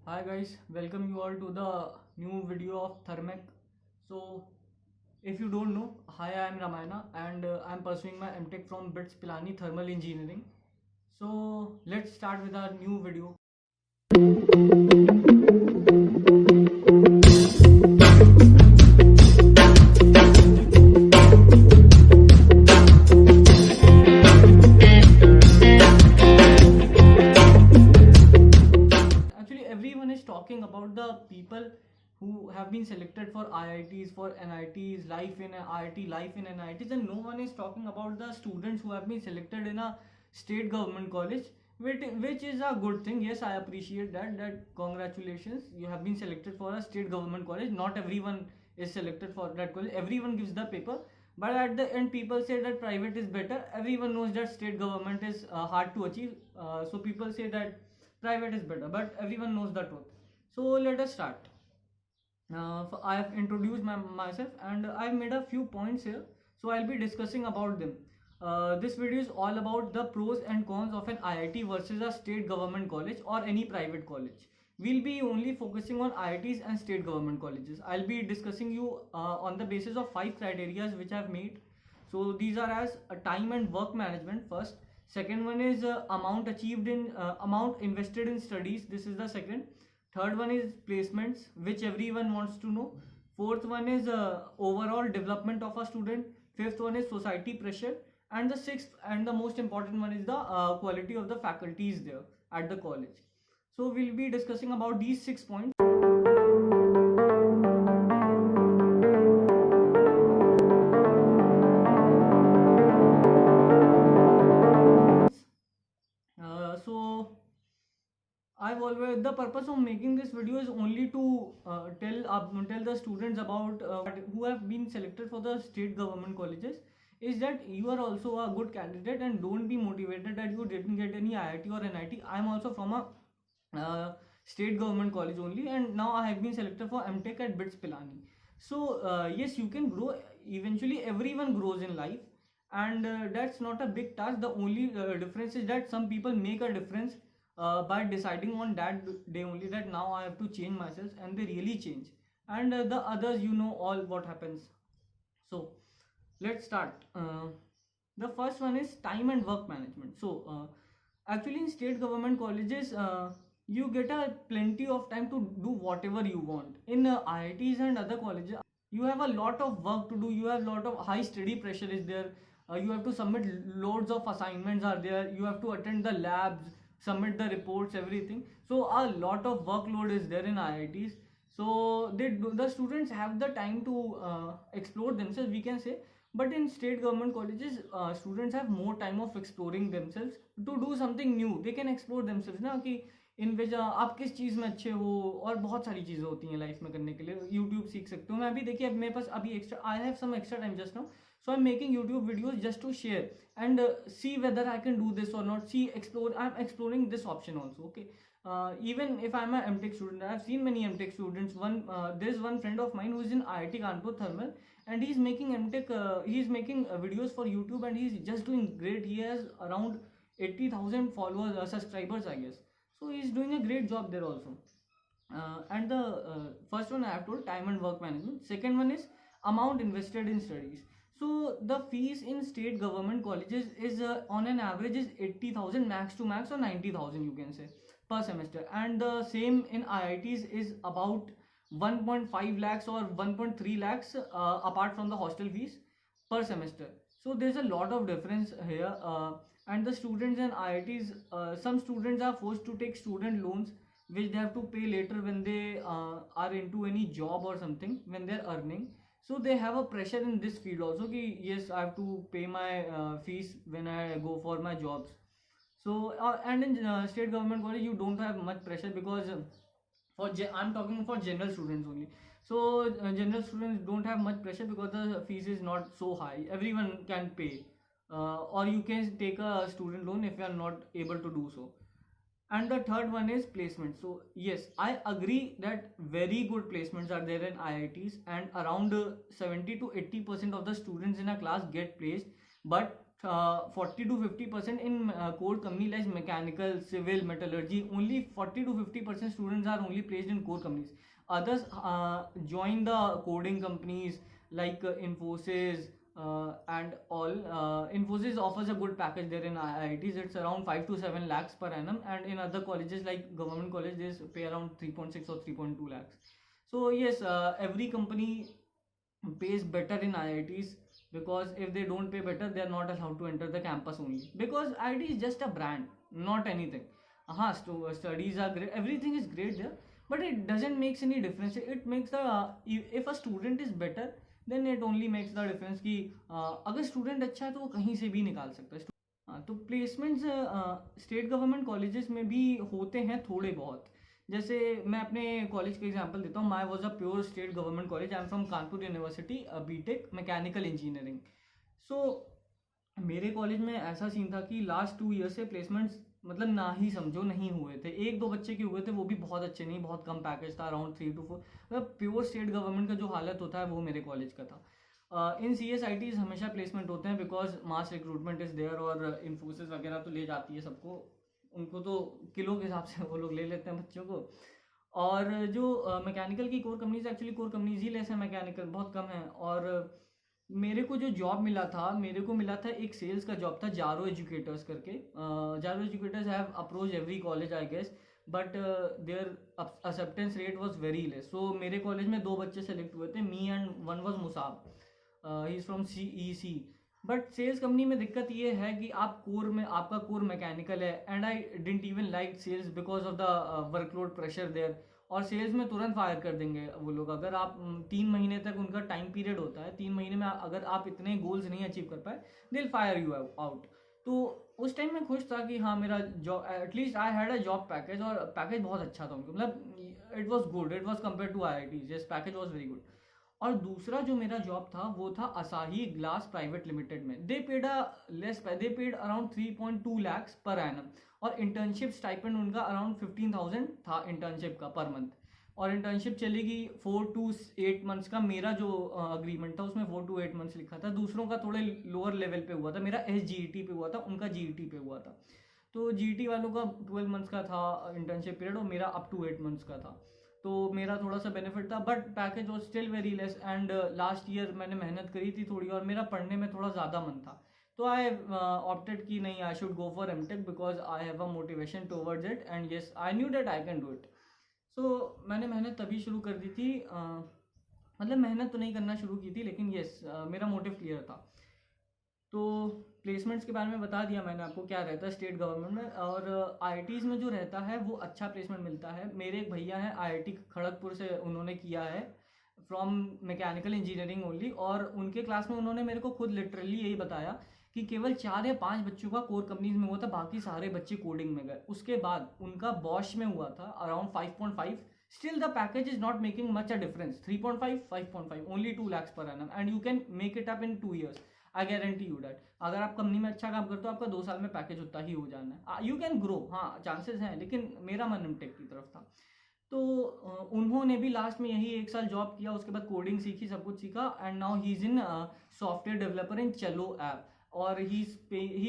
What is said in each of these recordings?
Hi guys, welcome you all to the new video of Thermec. So, if you don't know, hi, I am Ramayana and I am pursuing my MTech from BITS Pilani Thermal Engineering. So, let's start with our new video. Actually, everyone is talking about the people who have been selected for IITs, for NITs, life in IIT, life in NITs, and no one is talking about the students who have been selected in a state government college, which is a good thing. Yes, I appreciate that. That congratulations, you have been selected for a state government college. Not everyone is selected for that college. Everyone gives the paper, but at the end, people say that private is better. Everyone knows that state government is hard to achieve. So people say that private is better, but everyone knows the truth. So let us start. I have introduced myself and I've made a few points here, so I'll be discussing about them. This video is all about the pros and cons of an IIT versus a state government college or any private college. We'll be only focusing on IITs and state government colleges. I'll be discussing you on the basis of 5 criteria which I've made. So these are as time and work management first. Second one is amount invested in studies. This is the second. Third one is placements, which everyone wants to know. Fourth one is overall development of a student. Fifth one is society pressure. And the sixth and the most important one is the quality of the faculties there at the college. So we'll be discussing about these 6 points. So I've always the purpose of making this video is only to tell the students about who have been selected for the state government colleges is that you are also a good candidate and don't be motivated that you didn't get any IIT or NIT. I'm also from a state government college only, and now I have been selected for MTech at BITS Pilani. So yes, you can grow. Eventually, everyone grows in life, and that's not a big task. The only difference is that some people make a difference by deciding on that day only that now I have to change myself, and they really change. And the others, you know, all what happens. So let's start. The first one is time and work management. So actually, in state government colleges, you get a plenty of time to do whatever you want. In IITs and other colleges, you have a lot of work to do. You have a lot of high study pressure is there. You have to submit loads of assignments are there. You have to attend the labs, submit the reports, everything. So a lot of workload is there in IITs. So the students have the time to explore themselves, we can say. But in state government colleges, students have more time of exploring themselves to do something new. They can explore themselves ना कि इन विच आप किस चीज़ में अच्छे हो, और बहुत सारी चीज़ें होती हैं लाइफ में करने के लिए. यूट्यूब सीख सकते हो. मैं अभी देखिए, अब मेरे पास अभी extra I have some extra time just now, so I'm making YouTube videos just to share and see whether I can do this or not. I'm exploring this option also. Okay. Even if I'm a MTech student, I've seen many MTech students. There's one friend of mine who is in IIT Kanpur Thermal, and he's making MTech. He's making videos for YouTube, and he's just doing great. He has around 80,000 followers, subscribers, I guess. So he's doing a great job there also. And the first one I have told, time and work management. Second one is amount invested in studies. So the fees in state government colleges is on an average is 80,000 max to max, or 90,000 you can say, per semester, and the same in IITs is about 1.5 lakhs or 1.3 lakhs apart from the hostel fees per semester. So there's a lot of difference here, and the students in IITs, some students are forced to take student loans which they have to pay later when they are into any job or something, when they're earning. So they have a pressure in this field also ki yes, I have to pay my fees when I go for my jobs. So and in state government college you don't have much pressure because I'm talking for general students only. So general students don't have much pressure because the fees is not so high, everyone can pay, or you can take a student loan if you are not able to do so. And the third one is placement. So yes, I agree that very good placements are there in IITs, and around 70 to 80% of the students in a class get placed, but 40 to 50% in core company like mechanical, civil, metallurgy. Only 40 to 50% students are only placed in core companies. Others join the coding companies like Infosys and all. Infosys offers a good package there in IITs. It's around 5 to 7 lakhs per annum, and in other colleges like government colleges pay around 3.6 or 3.2 lakhs. So yes, every company pays better in IITs, because if they don't pay better, they are not allowed to enter the campus only, because IIT is just a brand, not anything. Studies are great, everything is great there, but it doesn't makes any difference. It makes the if a student is better, then it only makes the difference कि अगर student अच्छा है तो वो कहीं से भी निकाल सकता है. तो प्लेसमेंट्स स्टेट गवर्नमेंट कॉलेजेस में भी होते हैं थोड़े बहुत. जैसे मैं अपने कॉलेज का एग्जांपल देता हूँ. My was a pure state government college. I am from Kanpur university, BTech mechanical engineering. So मेरे कॉलेज में ऐसा सीन था कि लास्ट 2 ईयर से प्लेसमेंट्स मतलब ना ही समझो नहीं हुए थे. 1-2 बच्चे के हुए थे, वो भी बहुत अच्छे नहीं, बहुत कम पैकेज था, अराउंड 3 to 4. मतलब प्योर स्टेट गवर्नमेंट का जो हालत होता है वो मेरे कॉलेज का था. इन CSITs हमेशा प्लेसमेंट होते हैं because mass recruitment is there, और इन्फोसिस वगैरह तो ले जाती है सबको. उनको तो किलो के हिसाब से वो लोग ले लेते हैं बच्चों को. और जो मैकेनिकल की core companies, actually core companies ही लेस है, मैकेनिकल बहुत कम है. और मेरे को जो जॉब मिला था, मेरे को मिला था एक सेल्स का जॉब था, जारो एजुकेटर्स करके. Jaro educators have approach every college I guess, but their acceptance rate was very less. So मेरे कॉलेज में 2 बच्चे सेलेक्ट हुए थे, me and one was Musab. He is from CEC. But sales company में दिक्कत ये है कि आप कोर में, आपका कोर मैकेनिकल है, and I didn't even like sales because of the workload pressure there. और सेल्स में तुरंत फायर कर देंगे वो लोग. अगर आप 3 महीने तक उनका टाइम पीरियड होता है, 3 महीने में अगर आप इतने गोल्स नहीं अचीव कर पाए, they will fire you out. तो उस टाइम मैं खुश था कि हाँ मेरा job, at least I had a job package, और पैकेज बहुत अच्छा था उनका. मतलब it was good, it was compare to IIT. Yes, package was very good. और दूसरा जो मेरा जॉब था वो था असाही ग्लास प्राइवेट लिमिटेड में. दे paid around 3.2 lakhs per annum. और इंटर्नशिप स्टाइपेंड उनका अराउंड 15,000 था इंटर्नशिप का पर मंथ. और इंटर्नशिप चलेगी 4 to 8 months का. मेरा जो अग्रीमेंट था उसमें 4 to 8 months लिखा था. दूसरों का थोड़े लोअर लेवल पे हुआ था, मेरा SGET पे हुआ था, उनका GET पे हुआ था. तो GET वालों का 12 months का था इंटर्नशिप पीरियड, और मेरा अप टू 8 months का था. तो मेरा थोड़ा सा बेनिफिट था, but package was still very less. And last year मैंने मेहनत करी थी थोड़ी, और मेरा पढ़ने में थोड़ा ज़्यादा मन था. तो आई ऑप्टेड कि नहीं, I should go for MTech because I have a motivation towards it, and yes I knew that I can do it. So मैंने मेहनत तभी शुरू कर दी थी, मतलब मेहनत तो नहीं करना शुरू की थी, लेकिन येस मेरा मोटिव क्लियर था. तो प्लेसमेंट्स के बारे में बता दिया मैंने आपको क्या रहता है स्टेट गवर्नमेंट में. और IITs में जो रहता है वो अच्छा प्लेसमेंट मिलता है. मेरे एक भैया हैं IIT खड़गपुर से, उन्होंने किया है फ्रॉम मैकेनिकल इंजीनियरिंग ओनली. और उनके क्लास में उन्होंने मेरे को खुद लिटरली यही बताया कि केवल 4 या 5 बच्चों का कोर कंपनीज में हुआ था, बाकी सारे बच्चे कोडिंग में गए. उसके बाद उनका बॉश में हुआ था around 5.5. Still the package is not making much a difference. 3.5, 5.5, only 2 lakhs per annum, and you can make it up in 2 years. I guarantee you that. अगर आप कंपनी में अच्छा काम करते हो, आपका 2 साल में पैकेज उतना ही हो जाना है. यू कैन ग्रो, हाँ चांसेस हैं, लेकिन मेरा मन MTech की तरफ था. तो उन्होंने भी लास्ट में यही 1 साल जॉब किया, उसके बाद कोडिंग सीखी, सब कुछ सीखा, and now he is in software developer in Chalo app. और he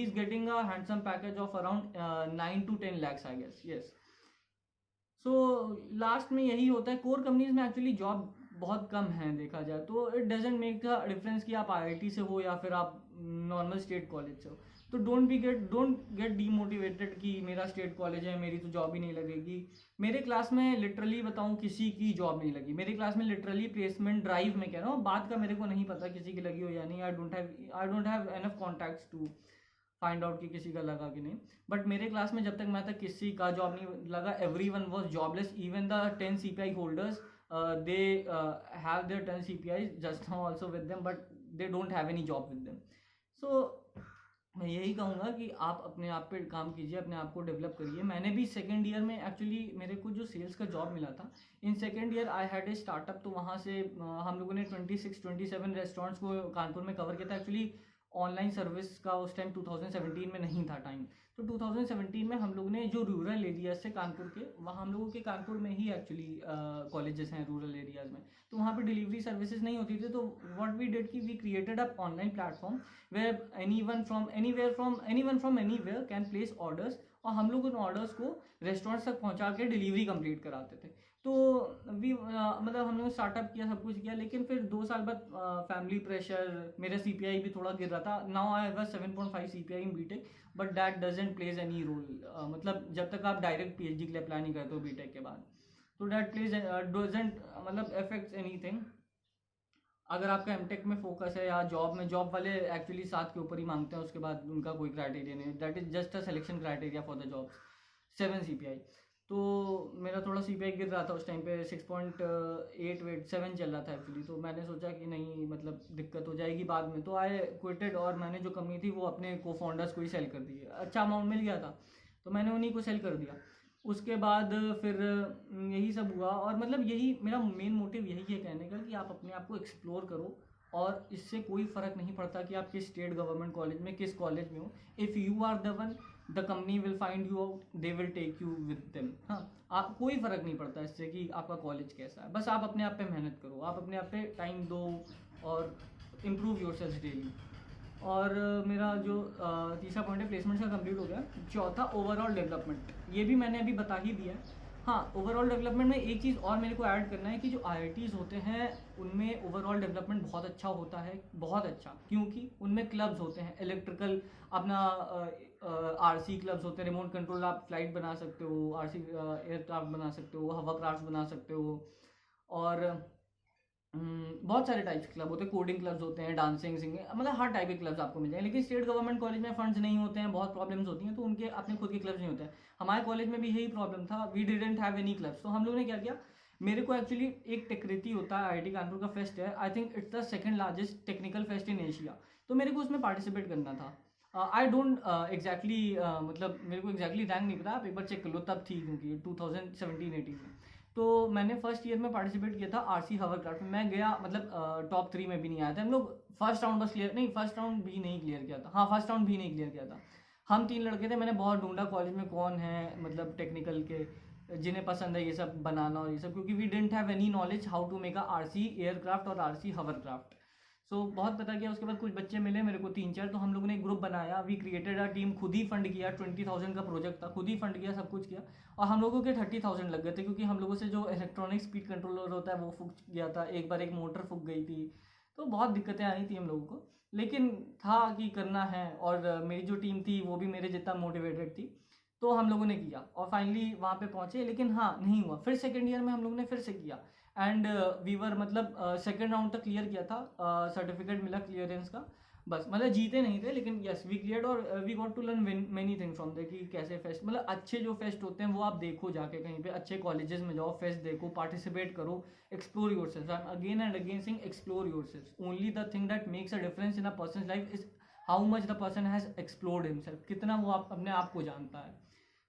is getting a handsome package of around 9 to 10 lakhs I guess. Yes. So last में यही होता है. कोर कंपनीज में एक्चुअली जॉब बहुत कम है देखा जाए तो. It doesn't make a difference कि आप IIT से हो या फिर आप नॉर्मल स्टेट कॉलेज से हो. तो डोंट गेट डीमोटिवेटेड कि मेरा स्टेट कॉलेज है, मेरी तो जॉब ही नहीं लगेगी. मेरे क्लास में लिटरली बताऊं, किसी की जॉब नहीं लगी. मेरे क्लास में लिटरली प्लेसमेंट ड्राइव में कह रहा हूँ, बात का मेरे को नहीं पता किसी की लगी हो या नहीं. I don't have enough contacts to find out कि किसी का लगा कि नहीं. बट मेरे क्लास में जब तक मैं था, किसी का जॉब नहीं लगा. Everyone was jobless, even the 10 CPI holders. They have their 10 CPIs just now also with them, but they don't have any job with them. So मैं यही कहूँगा कि आप अपने आप पे काम कीजिए, अपने आप को डेवलप करिए. मैंने भी सेकेंड ईयर में एक्चुअली मेरे को जो सेल्स का जॉब मिला था, in second year I had a startup. तो वहाँ से हम लोगों ने 26-27 रेस्टोरेंट्स को कानपुर में कवर किया था. एक्चुअली ऑनलाइन सर्विस का उस टाइम 2017 में नहीं था टाइम। तो 2017 में हम लोग ने जो रूरल एरियाज से कानपुर के, वहाँ हम लोगों के कानपुर में ही एक्चुअली कॉलेजेस हैं रूरल एरियाज में, तो वहाँ पे डिलीवरी सर्विसेज नहीं होती थी। तो व्हाट वी डिड कि we created a online platform where anyone from anywhere can place orders, और हम लोग उन ऑर्डर्स को रेस्टोरेंट्स तक पहुँचा के डिलीवरी कंप्लीट कराते थे। तो मतलब हम लोग स्टार्टअप किया, सब कुछ किया, लेकिन फिर 2 साल बाद फैमिली प्रेशर, मेरा CPI भी थोड़ा गिर रहा था। नाउ आई हैव 7.5 CPI इन BTech, but that doesn't plays any role. मतलब जब तक आप डायरेक्ट PhD के लिए अप्लाई नहीं करते हो बीटेक के बाद, तो दैट प्लेज डजंट मतलब अफेक्ट्स एनीथिंग। अगर आपका एमटेक में फोकस है या जॉब में, जॉब वाले एक्चुअली 7 के ऊपर ही मांगते हैं, उसके बाद उनका कोई क्राइटेरिया नहीं, that is just a selection criteria for the job. 7 CPI। तो मेरा थोड़ा CPI गिर रहा था उस टाइम पे, 6.8 7 चल रहा था एक्चुअली। तो मैंने सोचा कि नहीं, मतलब दिक्कत हो जाएगी बाद में, तो आई क्विटेड, और मैंने जो कंपनी थी वो अपने को फाउंडर्स को ही सेल कर दी। अच्छा अमाउंट मिल गया था तो मैंने उन्हीं को सेल कर दिया। उसके बाद फिर यही सब हुआ, और मतलब यही मेरा मेन मोटिव यही है कहने का कि आप अपने आप को एक्सप्लोर करो, और इससे कोई फ़र्क नहीं पड़ता कि आप किस स्टेट गवर्नमेंट कॉलेज में, किस कॉलेज में हो। If you are the one, the company will find you out, they will take you with them. हाँ, आप कोई फ़र्क नहीं पड़ता इससे कि आपका कॉलेज कैसा है, बस आप अपने आप पे मेहनत करो, आप अपने आप पे टाइम दो और इम्प्रूव योरसेल्फ डेली। और मेरा जो तीसरा पॉइंट है प्लेसमेंट का कंप्लीट हो गया। चौथा ओवरऑल डेवलपमेंट, ये भी मैंने अभी बता ही दिया है। हाँ, ओवरऑल डेवलपमेंट में एक चीज़ और मेरे को ऐड करना है कि जो IITs होते हैं उनमें ओवरऑल डेवलपमेंट बहुत अच्छा होता है, बहुत अच्छा, क्योंकि उनमें क्लब्स होते हैं, इलेक्ट्रिकल, अपना RC क्लब्स होते हैं, रिमोट कंट्रोल, आप फ्लाइट बना सकते हो, RC एयरक्राफ्ट बना सकते हो, हवा क्राफ्ट बना सकते हो, और बहुत सारे टाइप्स के क्लब होते हैं, कोडिंग क्लब्स होते हैं, डांसिंग, सिंगिंग, मतलब हर टाइप के क्लब्स आपको मिल जाएंगे। लेकिन स्टेट गवर्नमेंट कॉलेज में फंड्स नहीं होते हैं, बहुत प्रॉब्लम्स होती हैं, तो उनके अपने खुद के क्लब्स नहीं होते हैं। हमारे कॉलेज में भी यही प्रॉब्लम था, we didn't have any clubs. तो हम लोगों ने क्या किया, मेरे को एक्चुअली एक टेक्रेती होता है, IIT कानपुर का फेस्ट है, I think it's the second largest technical fest in Asia, तो मेरे को उसमें पार्टिसिपेट करना था। आई डोंट एग्जैक्टली, मतलब मेरे को एग्जैक्टली रैंक नहीं पता, आप एक बार चेक कर लो, तब थी क्योंकि 2017-18 में। तो मैंने फर्स्ट ईयर में पार्टिसिपेट किया था RC हवरक्राफ्ट में, मैं गया, मतलब टॉप 3 में भी नहीं आया था। हम लोग फर्स्ट राउंड बस क्लियर, नहीं फर्स्ट राउंड भी नहीं क्लियर किया था, हाँ फर्स्ट राउंड भी नहीं क्लियर किया था। हम 3 लड़के थे, मैंने बहुत ढूंढा कॉलेज में कौन है मतलब टेक्निकल के जिन्हें पसंद है ये सब बनाना और ये सब, क्योंकि we don't have any knowledge how to make a RC aircraft और RC हवरक्राफ्ट। सो बहुत पता किया, उसके बाद कुछ बच्चे मिले मेरे को 3-4, तो हम लोगों ने एक ग्रुप बनाया, वी क्रिएटेड अ टीम, खुद ही फंड किया, 20,000 का प्रोजेक्ट था, खुद ही फंड किया, सब कुछ किया, और हम लोगों के 30,000 लग गए थे, क्योंकि हम लोगों से जो इलेक्ट्रॉनिक स्पीड कंट्रोलर होता है वो फूक गया था, एक बार एक मोटर फूक गई थी, तो बहुत दिक्कतें आई थी हम लोगों को, लेकिन था कि करना है, और मेरी जो टीम थी वो भी मेरे जितना मोटिवेटेड थी, तो हम लोगों ने किया और फाइनली वहाँ पे पहुँचे। लेकिन हाँ, नहीं हुआ, फिर सेकेंड ईयर में हम लोगों ने फिर से किया, एंड वी वर, मतलब सेकेंड राउंड तक क्लियर किया था, सर्टिफिकेट मिला क्लियरेंस का, बस, मतलब जीते नहीं थे लेकिन यस वी क्लियर्ड, और we got to learn many things from they, कि कैसे फेस्ट, मतलब अच्छे जो फेस्ट होते हैं वो आप देखो, जाके कहीं पे अच्छे कॉलेजेस में जाओ, फेस्ट देखो, पार्टिसिपेट करो, explore yourself. I am again and again saying explore yourself. Only the thing that makes a difference in a persons life is how much the person has explored himself, कितना वो आप अपने आप को जानता है।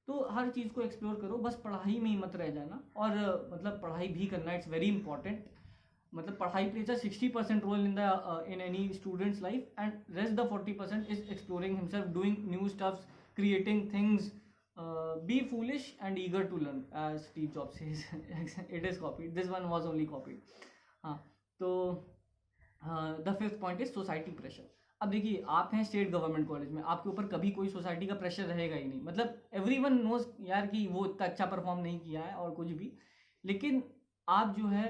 तो हर चीज़ को एक्सप्लोर करो, बस पढ़ाई में ही मत रह जाना, और मतलब पढ़ाई भी करना, इट्स वेरी इंपॉर्टेंट। मतलब पढ़ाई plays a 60% role in any student's life, and rest the 40% is exploring himself, doing new stuffs, creating things, be foolish and eager to learn, as Steve Jobs says. It is copied, this one was only copied. हाँ, तो the fifth point is society pressure. अब देखिए, आप हैं state government college में, आपके ऊपर कभी कोई सोसाइटी का प्रेशर रहेगा ही नहीं, मतलब एवरीवन नोज यार कि वो इतना अच्छा परफॉर्म नहीं किया है और कुछ भी, लेकिन आप जो है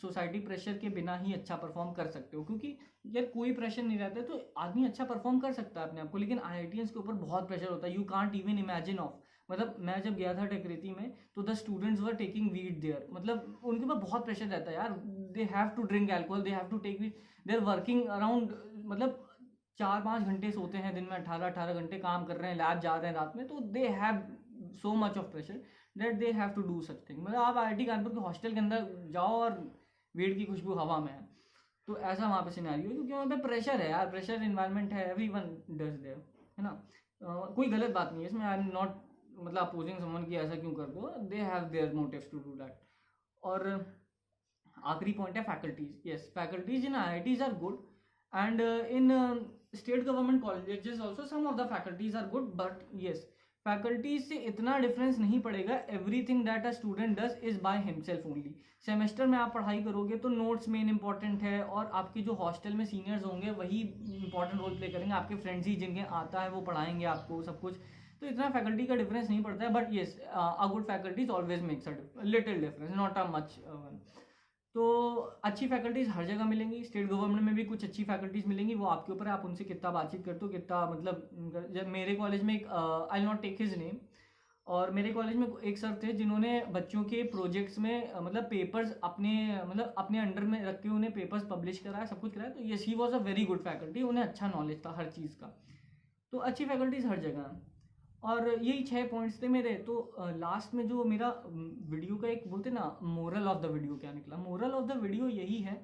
सोसाइटी प्रेशर के बिना ही अच्छा परफॉर्म कर सकते हो, क्योंकि यार कोई प्रेशर नहीं रहता तो आदमी अच्छा परफॉर्म कर सकता है अपने आप को, लेकिन IITians के ऊपर बहुत प्रेशर होता है, you can't even imagine of. मतलब मैं जब गया था टेकरीती में, तो the students were taking weed there, मतलब उनके पास बहुत प्रेशर रहता है यार, they have to drink alcohol, they have to take weed, they are working around, मतलब 4-5 घंटे सोते हैं दिन में, 18-18 घंटे काम कर रहे हैं, लैब जा रहे हैं रात में, तो they have so much of pressure that they have to do such thing. मतलब आप IIT कानपुर के हॉस्टल के अंदर जाओ और वीड की खुशबू हवा में है, तो ऐसा वहाँ पे सिनेरियो है, क्योंकि वहाँ पे प्रेशर है यार, प्रेशर इन्वायरमेंट है, एवरीवन डज देयर, है ना। कोई गलत बात नहीं है इसमें, आई एम नॉट मतलब अपोजिंग समवन कि ऐसा क्यों कर दो, they have their motives to do that. और आखिरी पॉइंट है faculties. Yes, faculties in IITs are good, and in state government colleges also some of the faculties are good, but yes faculties से इतना डिफरेंस नहीं पड़ेगा. Everything that a student does is by himself only. Semester में आप पढ़ाई करोगे तो notes main important है, और आपके जो हॉस्टल में सीनियर्स होंगे वही इंपॉर्टेंट रोल प्ले करेंगे. आपके फ्रेंड्स ही जिनके आता है वो पढ़ाएंगे आपको सब कुछ. तो इतना फैकल्टी का डिफरेंस नहीं पड़ता है. But yes a good faculties always makes a little difference, not a much one. तो अच्छी फैकल्टीज़ हर जगह मिलेंगी. स्टेट गवर्नमेंट में भी कुछ अच्छी फैकल्टीज़ मिलेंगी, वो आपके ऊपर है आप उनसे कितना बातचीत करते हो, कितना मतलब. जब मेरे कॉलेज में एक आई नॉट टेक हिज नेम, और मेरे कॉलेज में एक सर थे जिन्होंने बच्चों के प्रोजेक्ट्स में मतलब पेपर्स अपने मतलब अपने अंडर में रख के उन्हें पेपर्स पब्लिश कराया, सब कुछ कराया. तो yes he was a very good faculty, उन्हें अच्छा नॉलेज था हर चीज़ का. तो अच्छी फैकल्टीज़ हर जगह हैं. और यही 6 पॉइंट्स थे मेरे. तो लास्ट में जो मेरा वीडियो का एक बोलते ना मोरल ऑफ द वीडियो क्या निकला, मोरल ऑफ द वीडियो यही है,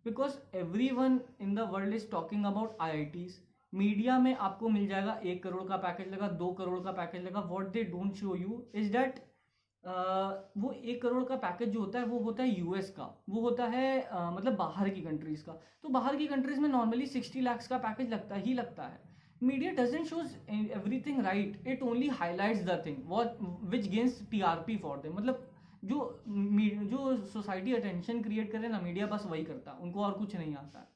because every one in the world is talking about IITs. Media में आपको मिल जाएगा 1 करोड़ का पैकेज लगा, 2 करोड़ का पैकेज लगा. What they don't show you is that वो 1 करोड़ का पैकेज जो होता है वो होता है US का, वो होता है मतलब बाहर की कंट्रीज का. तो बाहर की कंट्रीज में नॉर्मली 60 लाख का पैकेज लगता ही लगता है. Media doesn't shows everything right, it only highlights the thing what which gains TRP for them. मतलब जो सोसाइटी अटेंशन क्रिएट करे ना, मीडिया बस वही करता है, उनको और कुछ नहीं आता है.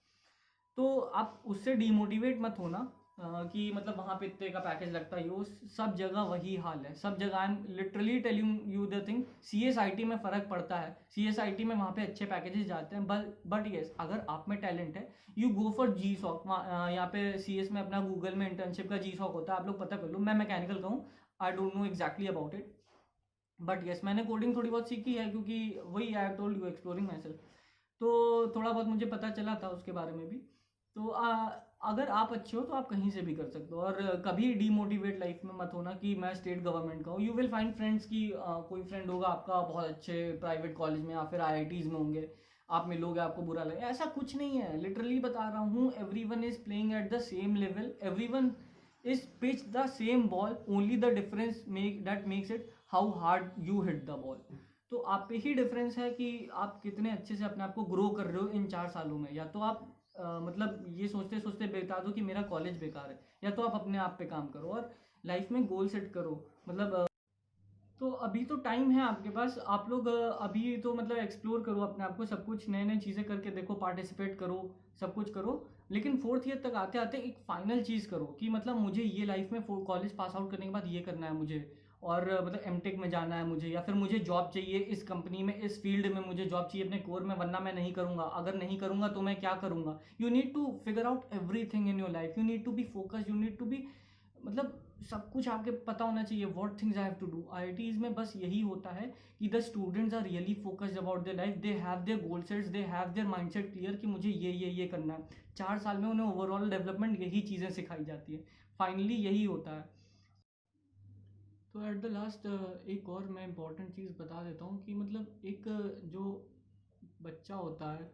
तो आप उससे डीमोटिवेट मत होना कि मतलब वहाँ पे इतने का पैकेज लगता है. वो सब जगह वही हाल है, सब जगह. I am literally telling you the thing. CSIT में फ़र्क पड़ता है, CSIT में वहाँ पे अच्छे पैकेजेस जाते हैं. बट येस अगर आप में टैलेंट है यू गो फॉर GSOC. यहाँ पे CS में अपना गूगल में इंटर्नशिप का GSOC होता है, आप लोग पता कर लो. मैं मैकेनिकल का हूँ, I don't know exactly about it, but yes मैंने कोडिंग थोड़ी बहुत सीखी है, क्योंकि वही I told you exploring my self. तो थोड़ा बहुत मुझे पता चला था उसके बारे में भी. तो अगर आप अच्छे हो तो आप कहीं से भी कर सकते हो. और कभी डीमोटिवेट लाइफ में मत होना कि मैं स्टेट गवर्नमेंट का हूँ. यू विल फाइंड फ्रेंड्स की कोई फ्रेंड होगा आपका बहुत अच्छे प्राइवेट कॉलेज में या फिर IITs में होंगे, आप मिलोगे आपको बुरा लगे. ऐसा कुछ नहीं है, लिटरली बता रहा हूँ. Every one is playing at the same level, every one is pitch the same ball, only the difference that makes it how hard you hit the ball. तो आप पे ही डिफरेंस है कि आप कितने अच्छे से अपने आप को ग्रो कर रहे हो इन 4 सालों में. या तो आप मतलब ये सोचते सोचते बता दो कि मेरा कॉलेज बेकार है, या तो आप अपने आप पे काम करो और लाइफ में गोल सेट करो. मतलब तो अभी तो टाइम है आपके पास. आप लोग अभी तो मतलब एक्सप्लोर करो अपने आप को, सब कुछ नए नए चीज़ें करके देखो, पार्टिसिपेट करो, सब कुछ करो. लेकिन 4th ईयर तक आते आते एक फाइनल चीज़ करो कि मतलब मुझे ये लाइफ में कॉलेज पास आउट करने के बाद ये करना है मुझे, और मतलब M.Tech में जाना है मुझे, या फिर मुझे जॉब चाहिए इस कंपनी में, इस फील्ड में मुझे जॉब चाहिए अपने कोर में, वरना मैं नहीं करूँगा. अगर नहीं करूँगा तो मैं क्या करूँगा. You need to figure out everything in your life. You need to be focused, you need to be मतलब सब कुछ आपके पता होना चाहिए. What things I have to do. IITs में बस यही होता है कि the students are really focused about their life. They have their goal sets, they have their mindset clear कि मुझे ये करना है. 4 साल में उन्हें ओवरऑल डेवलपमेंट यही चीज़ें सिखाई जाती है. फाइनली यही होता है. तो एट द लास्ट एक और मैं इंपॉर्टेंट चीज़ बता देता हूँ कि मतलब एक जो बच्चा होता है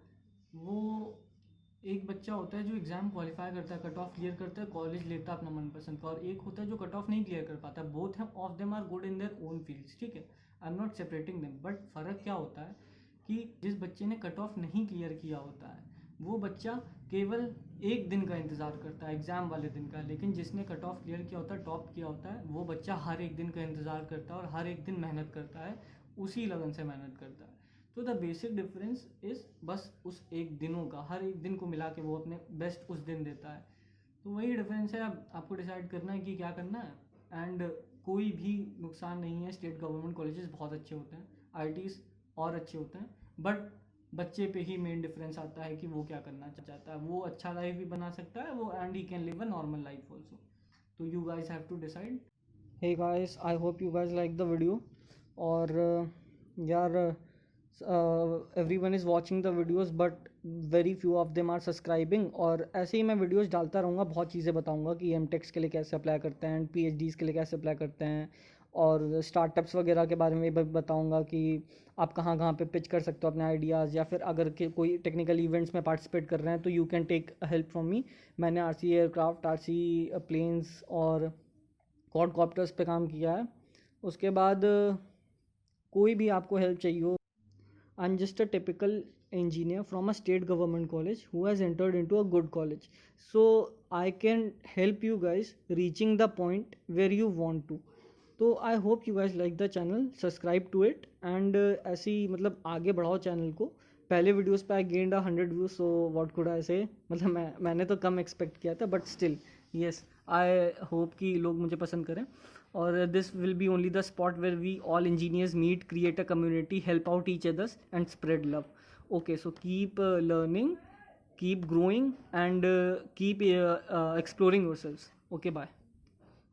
वो एक बच्चा होता है जो एग्ज़ाम क्वालिफाई करता है, कट ऑफ क्लियर करता है, कॉलेज लेता है अपना मनपसंद का. और एक होता है जो कट ऑफ नहीं क्लियर कर पाता. बोथ हैं of them are good in their own fields. ठीक है, I am not separating them. But फ़र्क क्या होता है कि जिस बच्चे ने कट ऑफ नहीं क्लियर किया होता है वो बच्चा केवल एक दिन का इंतज़ार करता है, एग्ज़ाम वाले दिन का. लेकिन जिसने कट ऑफ क्लियर किया होता है, टॉप किया होता है, वो बच्चा हर एक दिन का इंतज़ार करता है और हर एक दिन मेहनत करता है, उसी लगन से मेहनत करता है. तो द बेसिक डिफरेंस इज़ बस उस एक दिनों का, हर एक दिन को मिला के वो अपने बेस्ट उस दिन देता है. तो वही डिफरेंस है. अब आपको डिसाइड करना है कि क्या करना है. एंड कोई भी नुकसान नहीं है. स्टेट गवर्नमेंट कॉलेजेस बहुत अच्छे होते हैं, IITs और अच्छे होते हैं. बट बच्चे पे ही मेन डिफरेंस आता है कि वो क्या करना चाहता है. वो अच्छा लाइफ भी बना सकता है वो, and he can live a normal life also. तो you guys have to decide. Hey guys, I hope you guys like the video. और यार everyone is watching the videos but very few of them are subscribing. और ऐसे ही मैं videos डालता रहूँगा, बहुत चीज़ें बताऊँगा कि M.Techs के लिए कैसे अप्लाई करते हैं, PhDs के लिए कैसे अप्लाई करते हैं, और स्टार्टअप्स वगैरह के बारे में भी बताऊँगा कि आप कहाँ कहाँ पे पिच कर सकते हो अपने आइडियाज़. या फिर अगर कोई टेक्निकल इवेंट्स में पार्टिसिपेट कर रहे हैं तो you can take help from me. मैंने RC एयरक्राफ्ट, RC प्लेन्स और क्वाडकॉप्टर्स पे काम किया है. उसके बाद कोई भी आपको हेल्प चाहिए हो, I am just a typical engineer from a state government college who has entered into a good college. So I can help you guys reaching the point where you want to. तो I hope you guys like the channel, subscribe to it and ऐसे ही मतलब आगे बढ़ाओ channel को. पहले videos पे I gained 100 views, so what could I say, मतलब मैंने तो कम एक्सपेक्ट किया था, but still yes I hope कि लोग मुझे पसंद करें. और this will be only the spot where we all engineers meet, create a community, help out each others and spread love. Okay, so keep learning, keep growing, and keep exploring yourselves. Okay, bye.